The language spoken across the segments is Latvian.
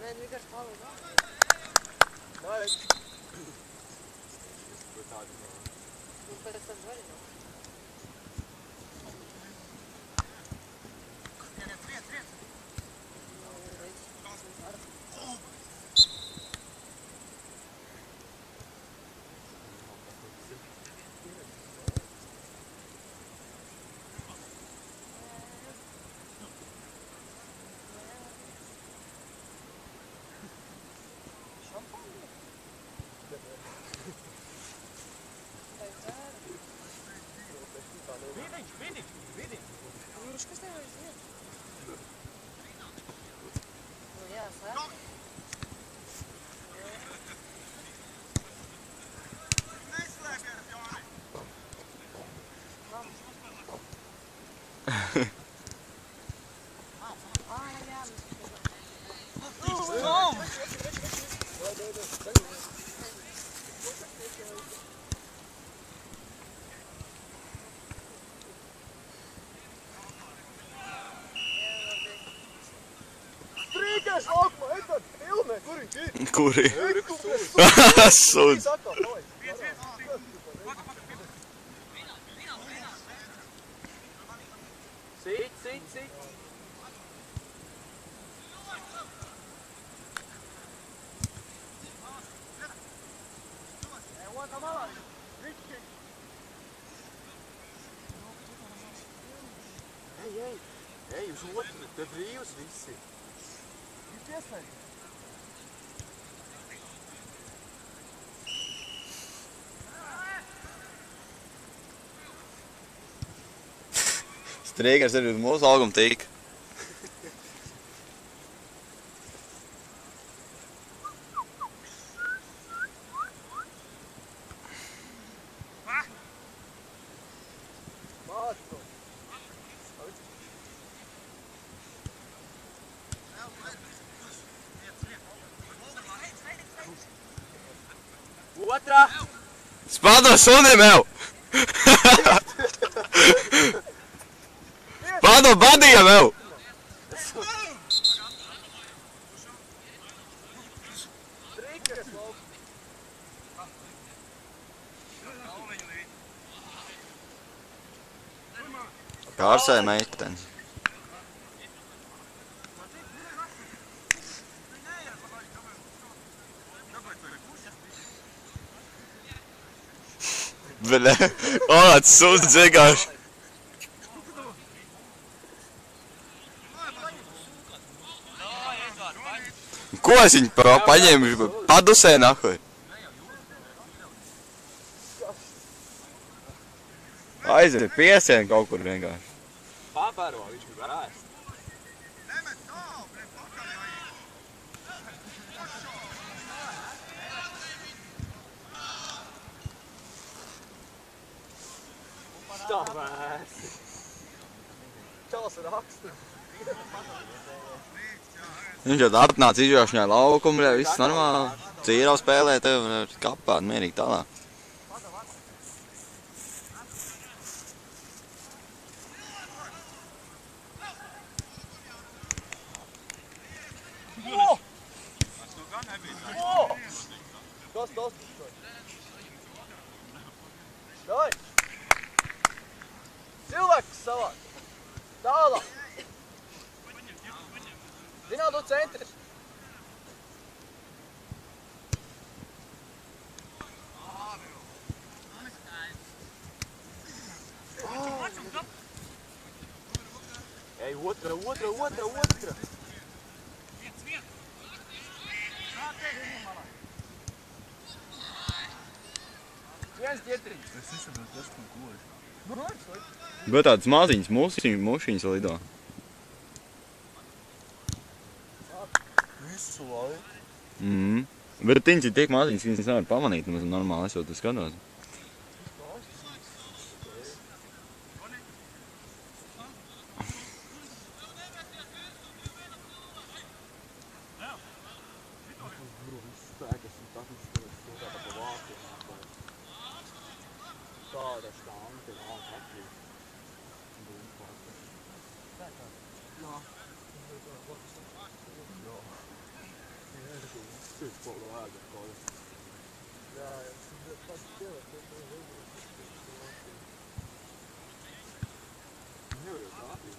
Nē, vienkārši palīdz. Nē, Nu, pēc tam vaļ nav. Vidiņš! Jūruš, kas tev vairs iet? Nu, jā, sāk. Neslēpies, Jāni! Strīkēs laukumā, Edvard, filmē, kur viņš ir? Kuri? Suds. Sit. Otra malā, Rički. Ej, uz otru, te brīvs visi. Viņš ieslēdz. Strīgars ir uz mūsu auguma tīk. Otrā! Spādo sunim jau! Spādo badījam jau! Strīkēs laukumā. Kārsē meitenes. Bļa, āds suds vienkārši. Ko es viņu paņēmu? Padusē nahuj. Aiziet, piesien kaut kur vienkārši. Papēro, viņš grib ēst. Stāvēs. Čalas raksta. Viņš jau atnāca izjaušanā laukumu, viss normāli. Cīrau spēlē tev, kapāt mierīgi tālāk. Kas? Dai! Cilvēks savāk! Tālāk! Vienādo centris! Ej, otra! Viens ķietriņš. Es nesaprotu, tas ko goži. Broņš, Bet tādas maziņas mušiņas lido. Visu laiku. Bet tiņas ir tiek maziņas, ka viņas nevar pamanīt, nemaz normāli esot to skatos. Tāda štanga, nāk atļūt. Jā. Nevar jau trāpīt.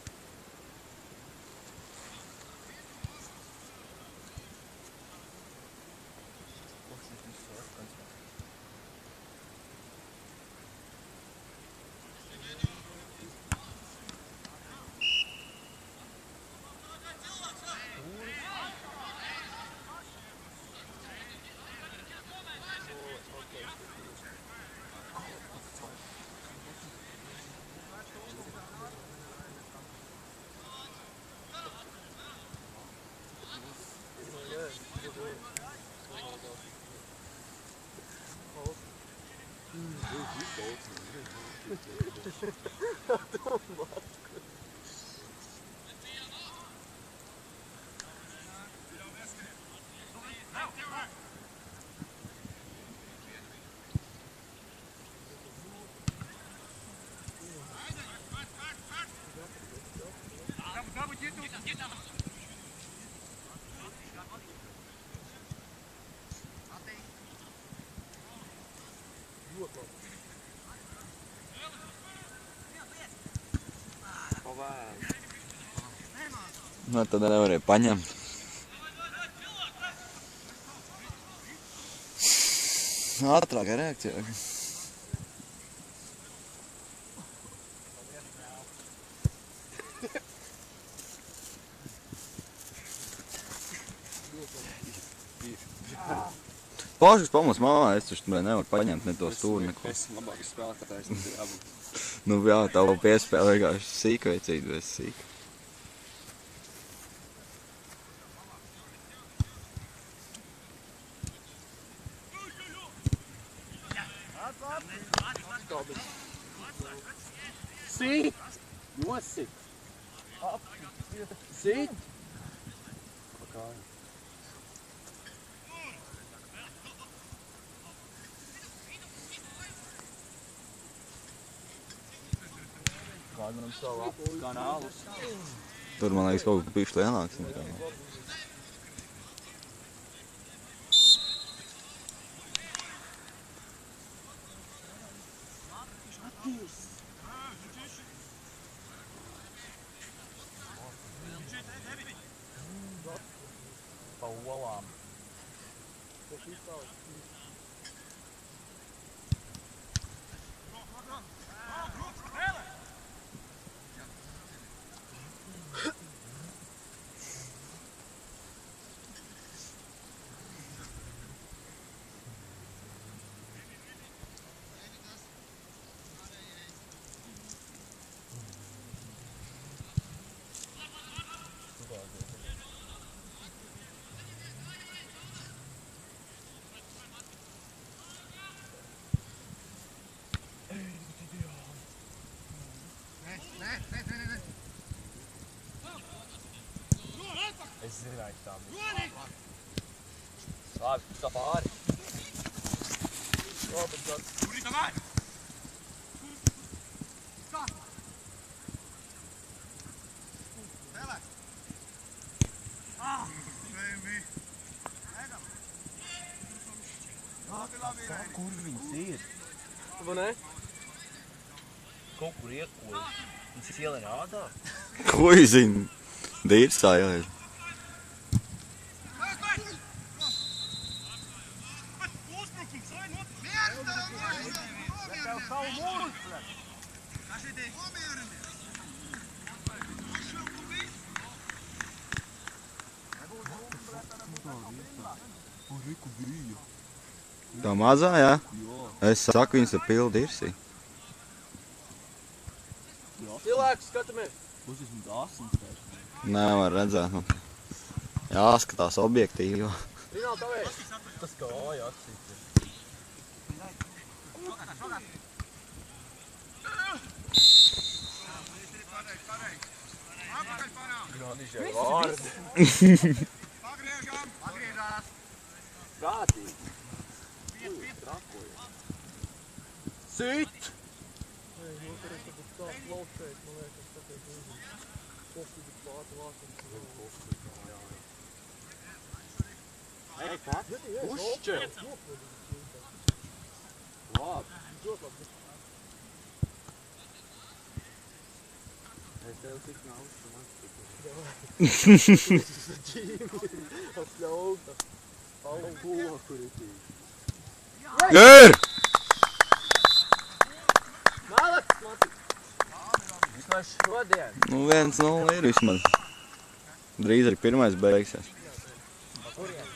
Nu, tad nevarēja paņemt. Ātrākā reakcija. Paušas pamats mamā, es taču nevaru paņemt ne to stūri, neko. Es labākas spēlētājs nebija jābūt. Nu jā, tavu piespēle vienkārši sīkveicīgi, bez sīka. Sit! Nosit! Sit! Pakāju. Kādam savu kanālu. Tur, man liekas, kaut kas bišķi lielāks nekā. Pa olām. Es zināju, ka tā būs. Labi, tā pāri. Labi, tad. Kuri tā vai? Kā? Tēlē. Baby. Kur viņas ir? Vai ne? Kaut kur iekoja. Viņas ielēja ādā. Ko es zinu? Dīrs tā jāiet. Tā mazā, jā? Es saku, viņas ir pildi irsī. Cilvēks, skatāmies! Būs esmu asins vairs. Nevar redzēt. Nu. Jāskatās objektīvi. Rināl, tavēs! Tas kāja atsīt. Grāniši jau vārdi. Atgriežās! Prātīgi! Trakoja. Sit! Ej, pat! Uzšķel! Labi! Es tev tik naudas, man tik. Atļauta. Alpūla, kur ir tī. Ir! Malacis, Mati! Vismaz šodien. Nu, 1-0 ir vismaz. Drīz arī pirmais beigsies. Kurien?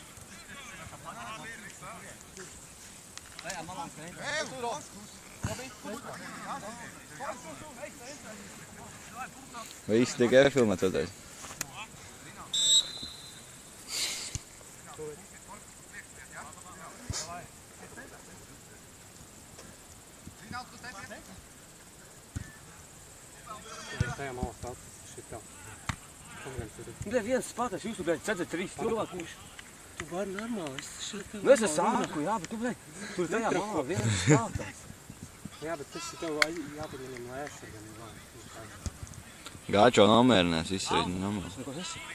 Visi tikai filmēt toties. Tajā malā stāv šitā. Bļa, viens spātais, jūs tu, bļa, cedzat 3 cilvēku viņš. Tu vari normāli, es šeit... Nu, es esmu sāku, jā, bet tu, bļa, tur tajā malā viens spātais. Jā, bet tas ir tev jāpaņem lēšariem. Gāčo nomērinās, viss ir nomērinās. Neko nesaku.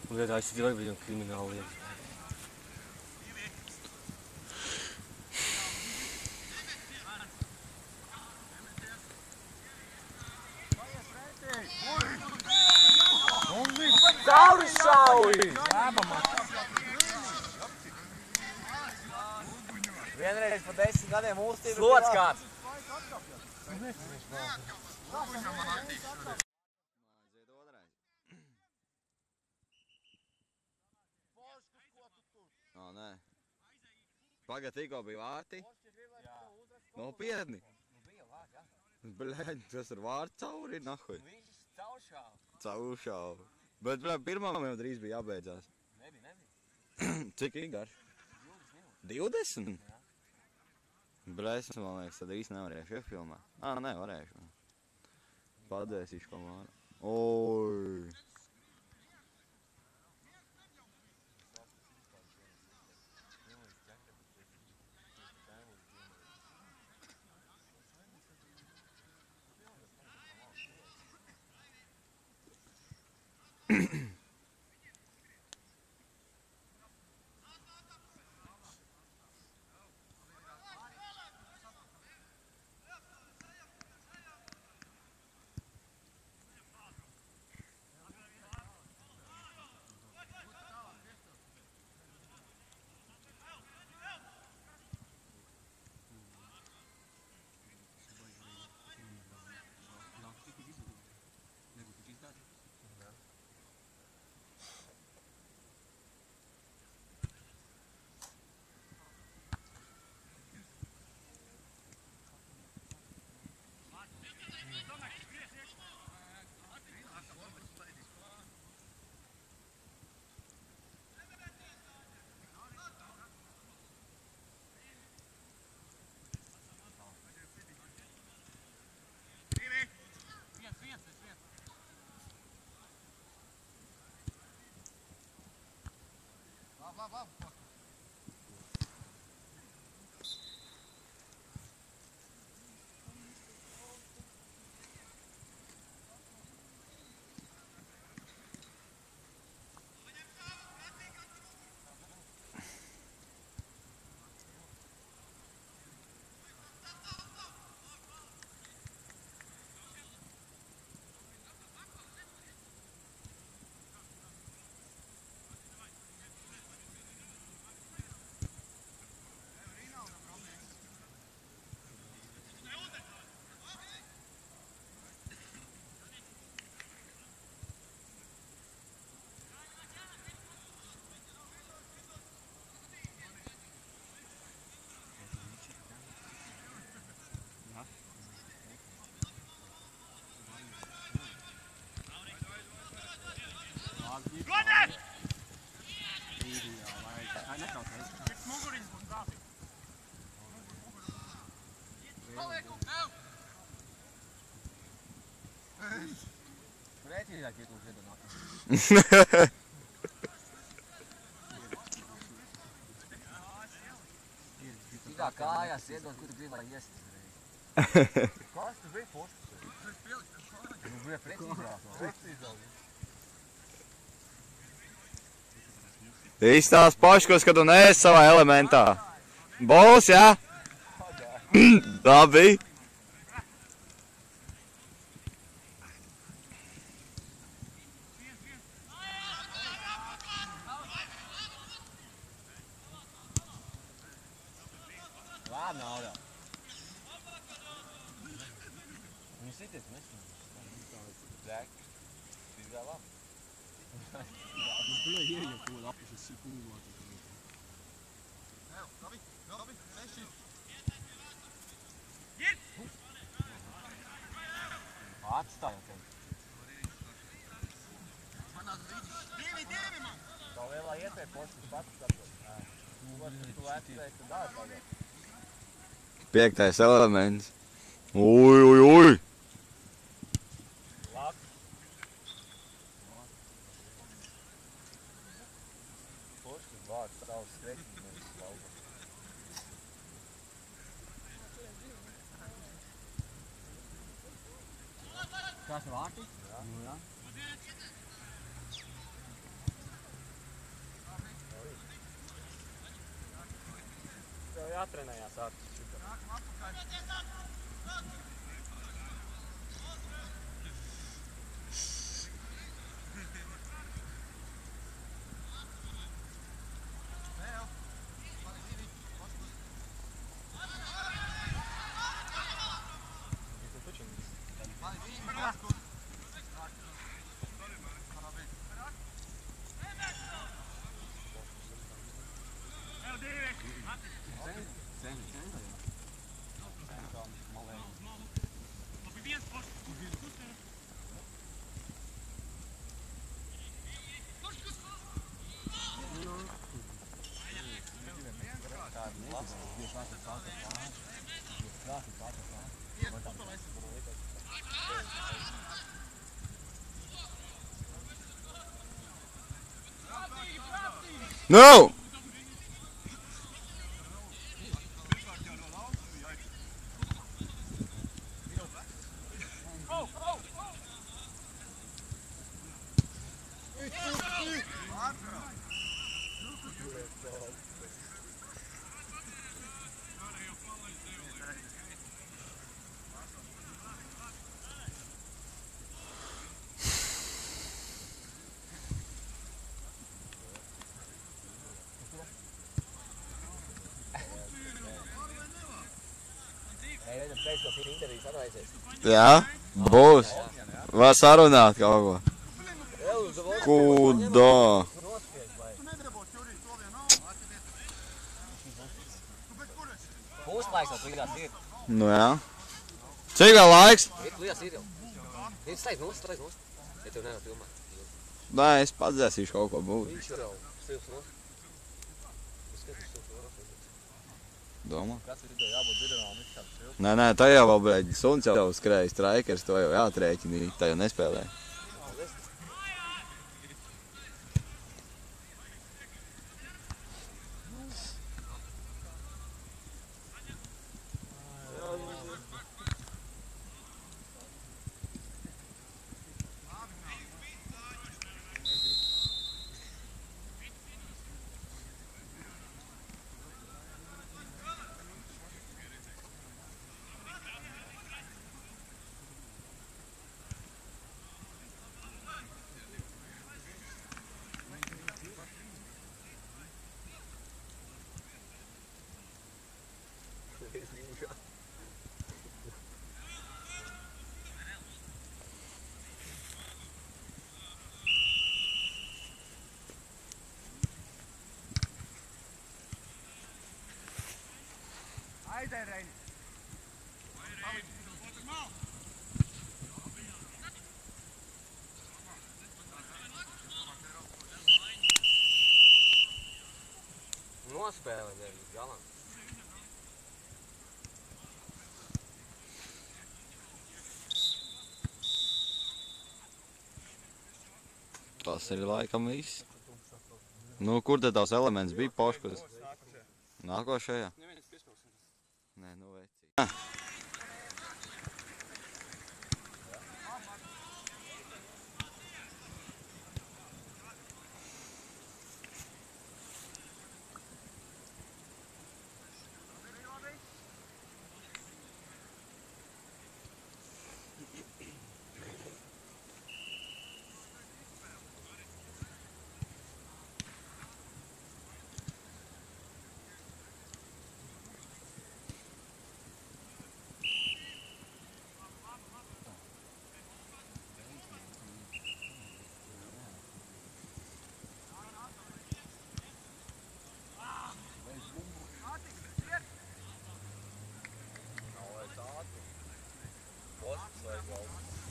Un, bļa, tā es dzīvoju viņam krimināli lietas. Cauri šauji! Vienreiz pa 10 gadiem mūstība Slots kāds! Nē. Pagad, tikko bija vārti? Nopietni? Bļaļ, tas ir vārds cauri, nahuj. Viņš cauršāv. Cauršāvu. Bet, bļaļ, pirmām jau drīz bija jābeidzās. Nebija. Cik īgarš? 20? Bļaļ, es man liekas, tad īsti nevarēšu iefilmēt. Nē, varēšu. Padēsīšu ko māru. Oi! Rēķīnāk ietūs iedomāt. Tikā kājās iedod, kur tu gribi, lai iesist. Kas tu biji foršs? Nu bija precīzāk. Izstāst Paškos, ka tu neesi savā elementā. Bols, jā? Tā bija. Labi, naudā. Viņu sities, mēs Zēk, izgāja labi. Atstāja tevi. Tā lielā iespēja postis pats saprot. Tu atcerēji, ka dāvi tagad. 5. elements. Ui. Labi. Postis vārds savus skreķi mēs laukam. Kāds ir vārti? Jā. Nu, jā. Tev jātrenējās ārtis. No! Jā, būs. Var sarunāt kaut ko. Kudā? Puslaiks vēl līgās ir. Nu jā. Cik vēl laiks? Līgās ir jau. Viņš steidz nost. Ja tev nevar filmēt. Nē, es pats dzēsīšu kaut ko būt. Viņš jau stilps nost. Domā? Kas ir ideja jābūt dzirdamām, viņš kāds stilps. Nē, tā jau vēl, breģi, suns jau skrēja straikers, to jau jāatrēķina, tā jau nespēlē. Aiziet, Reini! Nospēlē nevis galam. Tas ir laikam viss. Nu, kur tad tavs elements bija Paškos? Nākošajā? Nē, nu vecī.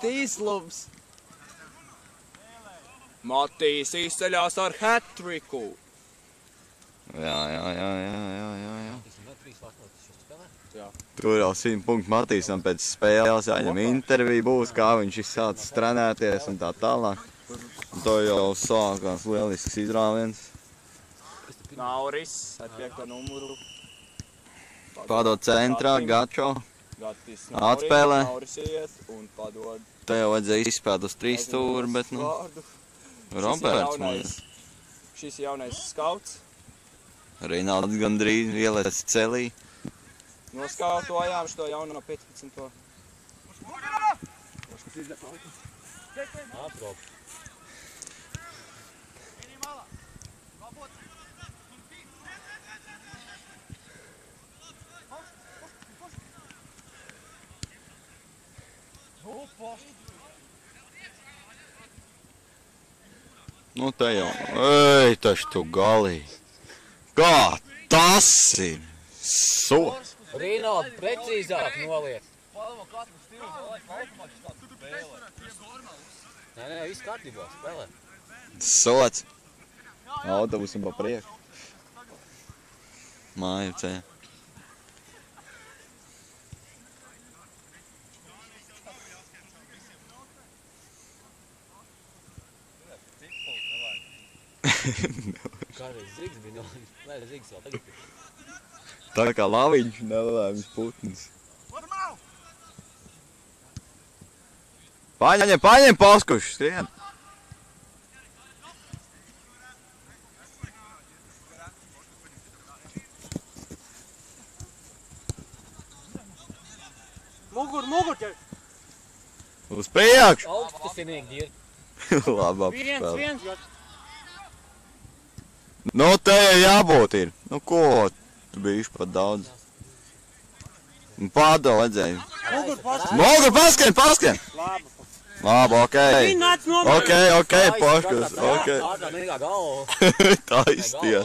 Tīslums. Matīs izceļās ar hat-triku. Jā. Tur jau 100 punktu Matīsam pēc spēles jāņem intervija būs, kā viņš ir sācis trenēties un tā tālāk. Un to jau sākās lielisks izrāviens. Nauris ar 5. numuru. Padod centrā, Gačo. Gatis Atspēlē. Nauris iet un padod Te jau vajadzēja izspēt uz 3 stūri, bet nu, vārdu. Roberts man. Šis jaunais skauts. Reinalds gandrīz ielēc celī. Noskautojām šo jauno 15. Atrop. Nu te jau, ej, taču tu galīgi. Kā tas ir? Rīnaldi, precīzāk noliec. Nē, viss kārtībā, spēlē. Sots. Autobusam pa priekšu. Māju ceļā. Kādreiz Zigs bija nolaimis. Nē, Zigs vēl tagad ir. Tā kā laviņš nelēmis putns. Paņem paskušu, skrien. Mugur ķer! Uz priekšu! Augstu tas ir nieki, Labi, Viens, apspēlē. viens, Gats. Nu, te jābūt ir. Nu, ko? Tu biji pat daudz. Pārdo vajadzēja. Mugur paskat. Mogu, paskan! Labi. Labi, okei. Viņi nāc nomēr. Okei, paškas, okei. Ātrāk nekā galva. Taistie.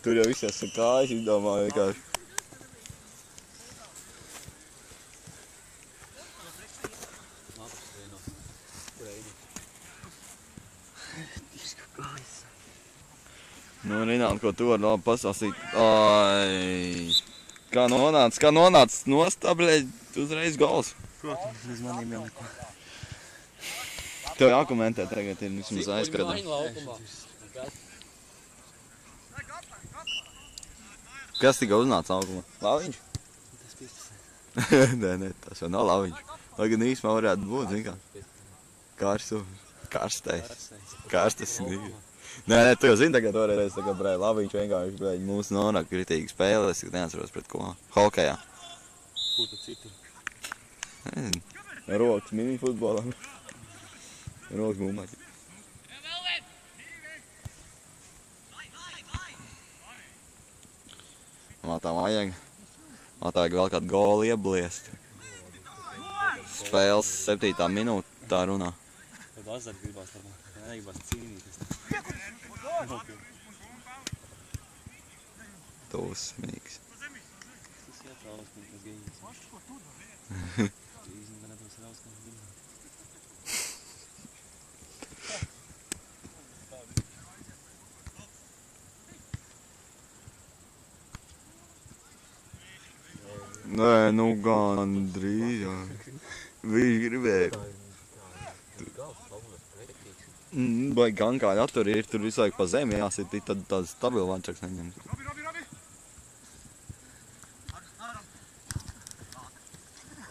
Tur jau viss esmu kājas izdomāju vienkārši. Nu, Rināt, ko tu vari labi pasāstīt? Ai, kā nonāc nostabļēji uzreiz gols. Protams, bez maniem jau neko. Tev jākomentē tagad ir vismaz aizskatā. Kas tika uznāca laukumā? Laviņš? Nē, tas jau nav laviņš. Lai gan īsmā varētu būt, zin kā. Karstais. Nē, tu jau zini tagad toreiz, tagad, brēj, laviņš vienkārši, brēj, mūsu nonāk kritīgi spēlē, es neatceros pret ko. Hokejā. Ko tu citu? Rokas minifutbolam. Rokas būmaķi. Man tā vajag vēl kādu golu iebliest. Spēles 7. minūtē runā. Tad azart gribās varbūt. Negribās cīnīties. Dusmīgs. Tas jātrauc, ka tas gejīs. Īzina, ka nedos raus, ka viņš Nē, nu gandrīz, jā. Viņš gribēja. Vai gan kā attur ir, tur visu laiku pa zemi jāsit, tad tāds stabilu vančaks neņems.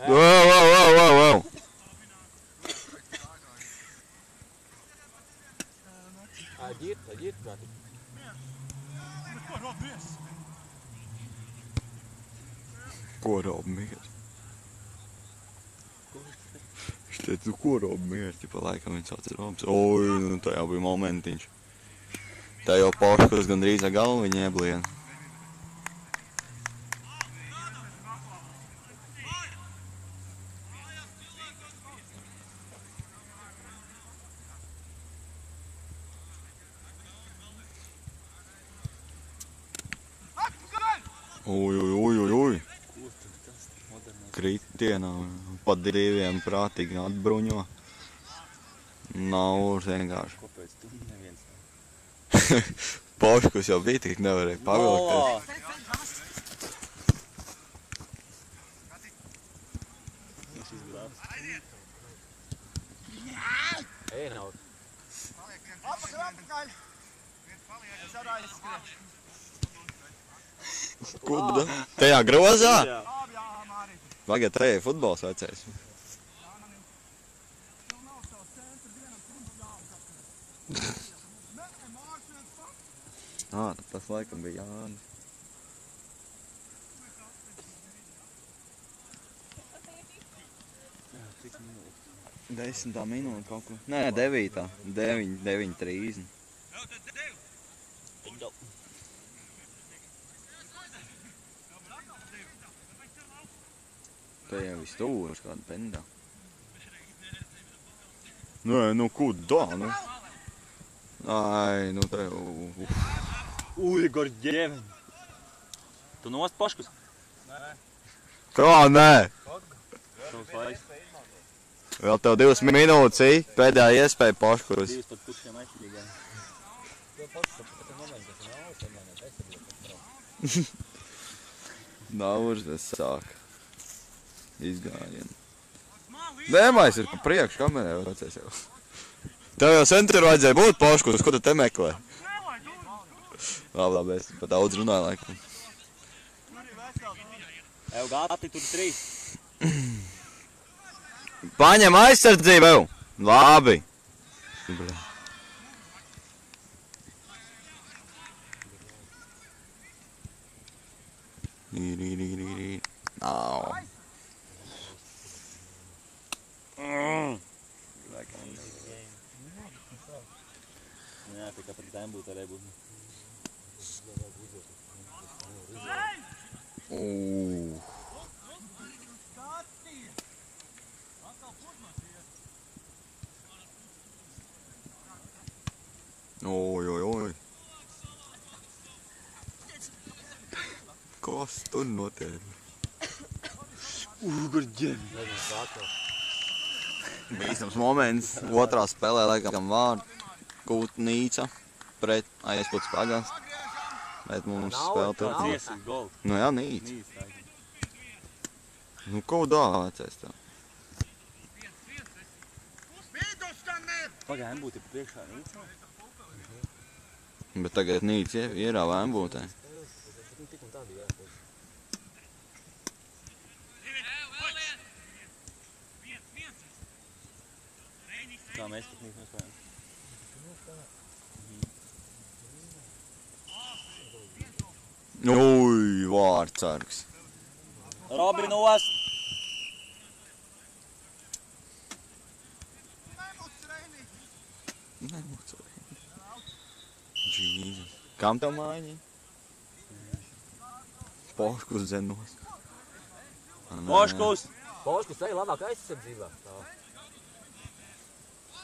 Wow! Aģiet, brāti. Ko rob mīrs? Es teicu, ko rob mīrs? Tipa laikam viņš sauc robs. Oi, nu tajā bija momentiņš. Tā jau Poškas gandrīz ar galviņu iebliena. Oi. Kritienā pa diviem prātīgi atbruņo. Nav vienkārši. Kāpēc tu neviens? Poškus jau bija, tik nevarēja pavilkties. Ej, nav. Kuda? Tajā grozā? Jā. Vagad tajā futbols vecais. Tas laikam bija Jānis. Jā, cik minūtes? 10. minūte kaut ko. Nē, 9. 9:30. Te jau viss tūrs kāda pendā. Nē, nu kudā, nu? Ai, nu te jau... Ui, Gorģievi! Tu nost Poškus? Kā nē? Tavs laiks. Vēl tev 2 minūtes, pēdējā iespēja Poškus. 2 pat pušiem aizsīgām. Naurzes sāk. Izgājienu. Dēmais ir pa priekšu kamerē vecais jau. Tev jau centru vajadzēja būt Poškus, ko tu te meklē? Labi, es pa daudz runāju laikam. Ev gāti, tur 3. Paņem aizsardzību, ev! Labi! Nav. varbūt arī būtu. Oi. Kas tur notiek? Bīstams moments. Otrā spēlē laikam vārdu. Kūtnīca pret aizputs pagans. Bet mums spēle turpinās. Nu jā, Nīca. Nu, ko dāvācies tev? Pagaidām būtu priekšā Nīca. Bet tagad Nīca ierāvā embūtē. Kā mēs pat Nīca spēlējam. Ui, vārdsargs. Robi nos! Jēzus. Kam tev mājiņi? Poškus zenos. Poškus! Poškus ej labāk aizsardzībā.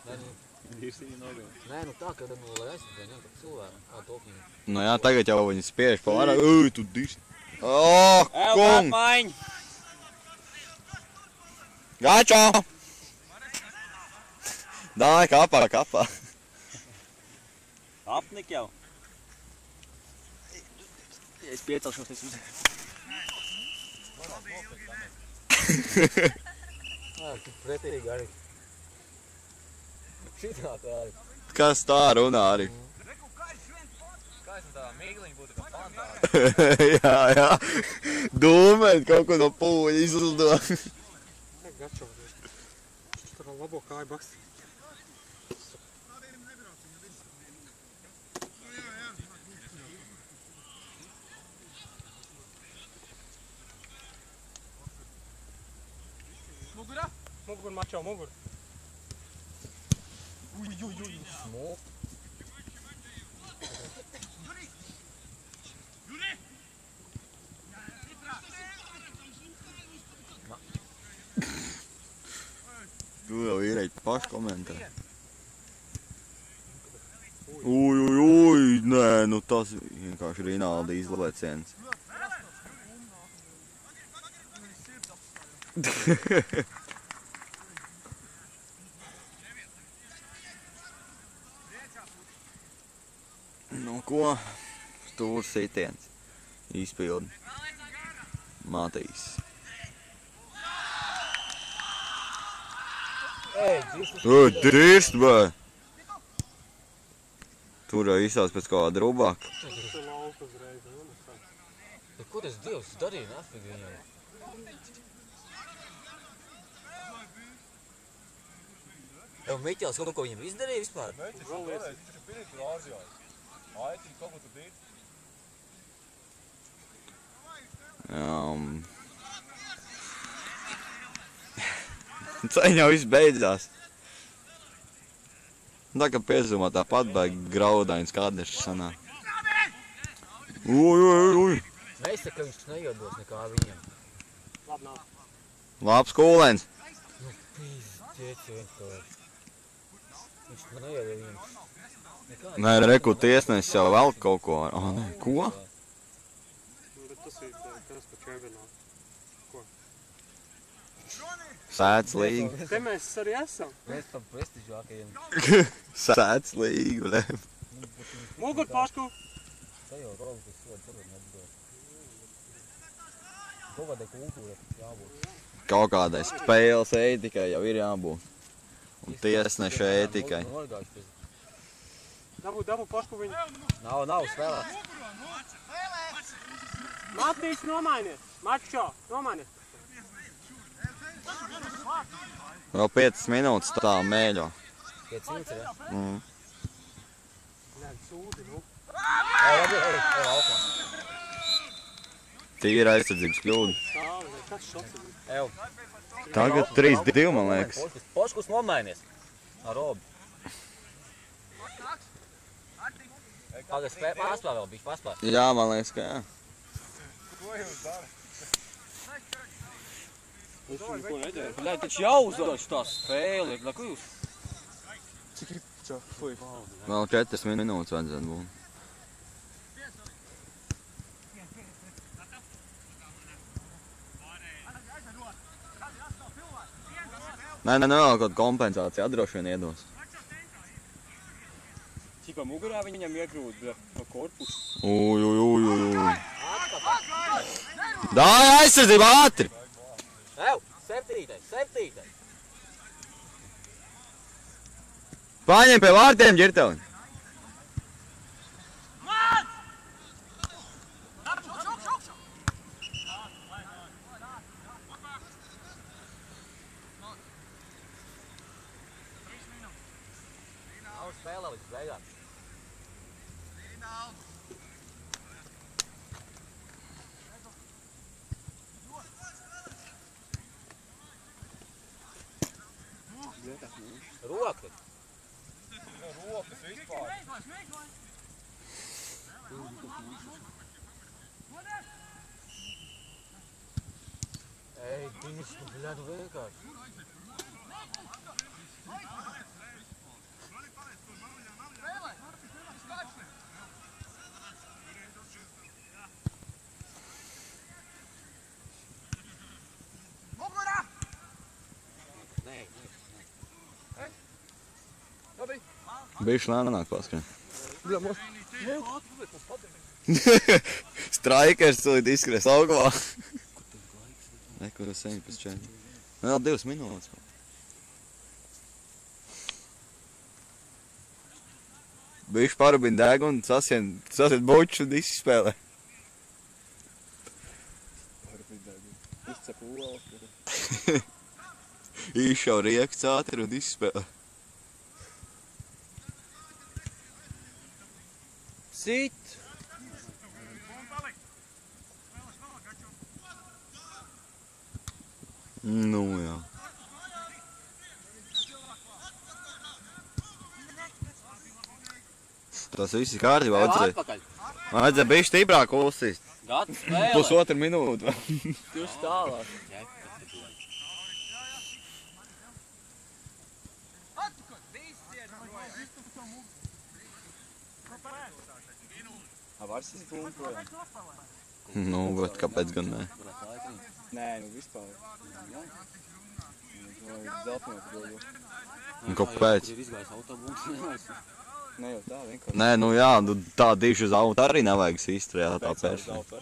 Nē, nu tā, ka lai aizsardzībā ņem par cilvēku, kā topņiem. Nu jā, tagad jau viņi spiež pa vairāk. Ui, tu dišs. O, kung! Maiņ! Gačo! Dāj, kapā. Apnik jau. Ja es piecelšos, es uzēju. Tu pretīgi arī. Šitā tā arī. Kas tā runā arī? Kā es tādā mīgliņa būtu kā fantāzi? Jā. Dūmēt kaut ko no pūļa izlido. Ne, gačo. Tur labo kāju baks. Mugur, mačo, mugur. Uj. Smok. Tu jau vīrēji paši komentē. Uj, nē, nu tas vienkārši Rinaldi izlēciens. Nu ko, stūrs sitiens, izpildi, Matīs. Dirst, bē! Tur jau izsās pēc kāda rubāka. Ko tas Dievs darīja, nafig viņam? Jau Miķels kaut ko viņam izdarīja vispār? Mēķis vēlreiz, viņš ir pilnīgi tur Āzijā. Aicini kaut ko tu dīt. Ceņ jau viss beidzās. Tā kā piezumā tāpat baigi graudains kāders sanāk. Uj. Neizsaka, ka viņš neiedos nekā viņam. Labi nav. Labs kūlens. Nu, pīzdēci vienkārši. Viņš neiedos viņam. Nē, reku tiesnesis jau vēl kaut ko. Nē, ko? Nu, bet tas ir kas pa čempionātu. Ko? Sēdz līga. Te mēs arī esam. Mēs tam prestižākajiem. Sēdz līga, ble. Mugur, pašku. Tā jau raugu, tas sods arī nedod. Kaut kādai kultūrai jābūt. Kaut kādai spēles ētikai jau ir jābūt. Un tiesneša ētikai. Dabu pašku viņu. Nav spēlēts. Matīs, nomainiet. Mačo, nomainiet. Vēl 5 minūtes tā mēļo. 5 minūtes, ja? Nē, sūdi, nu. Laukā. Tīra aizsardzības kļūda. Stāvi, kas šots ir? Ev. Tagad 3-2, man liekas. Poškus nomainies. Ar Robi. Pagaid, paspēr vēl, bišķi paspēr. Jā, man liekas, ka jā. Ko jūs darat? Es neko nedēļu. Bļai, taču jau uzdodas tā spēle, ko jūs? Cik ir čā? Fuj. Vēl 4 minūtes vajadzētu būt. Nē, vēl kaut kompensācija droši vien iedos. Cik pa mugurā viņam iegrūt, bļa, no korpusa. Uj. Dāj, aizsardzība ātri! Ev, 7. Paņem pie vārtiem, ģirteli! Nav spēlē līdz beigām. Rokas. Rokas vispār. Ej, viņš, bļadu vienkārši. Bišķi lēnāk paskrien. Straikers cilvēt izskries augvā. Nekur 17. Vēl 2 minūtes. Bišķi parubina degunu, sasien buču un izspēlē. Izcep olas. Īšau riekts ātri un izspēlē. Sit! Nu jā. Tas viss ir kārtībā, Atpakaļ. vajadzēja bišķi stiprāk uzsist. Gata spēle. Pusotru minūtu vēl. Jūs tālāk. Vairs esi tūmu projām? Nu, bet kāpēc gan ne? Nē, nu vispār. Vai zeltnieku dodu? Un kāpēc? Ir izgājis autobūs. Ne jau tā, vienkārši. Nē, nu jā, nu tā diši uz auto arī nevajag izstrējāt tā personu.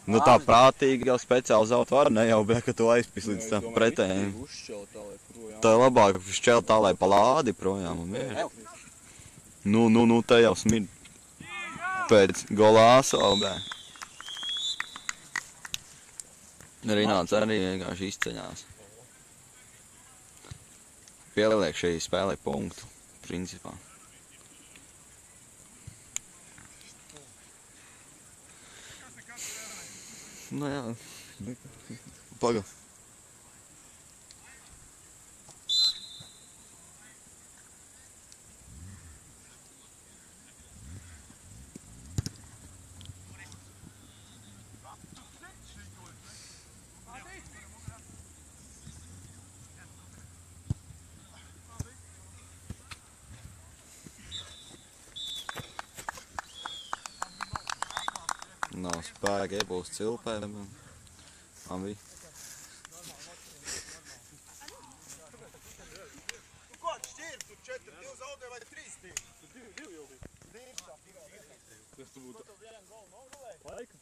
Nu tā prātīgi jau speciāli uz auto var, ne jau bija, ka tu aizpis līdz tam pretējiem. Uzšķelt tā, lai projām. Tā ir labāk šķelt tā, lai pa lādi projām un vienkārši. Nu, te jau smid. Pēc golāsa vēl, bē. Rināts arī vienkārši izceļās. Pieliek šī spēlē punktu, principā. Nu jā, paga. Nav spēka, iebūs cilpēm. Man bija. Kāds šķirs, tur 4, 2 zaudē vai 3 tīk? 2 jau bija. 2 tā. Tas tu būtu. Laikam?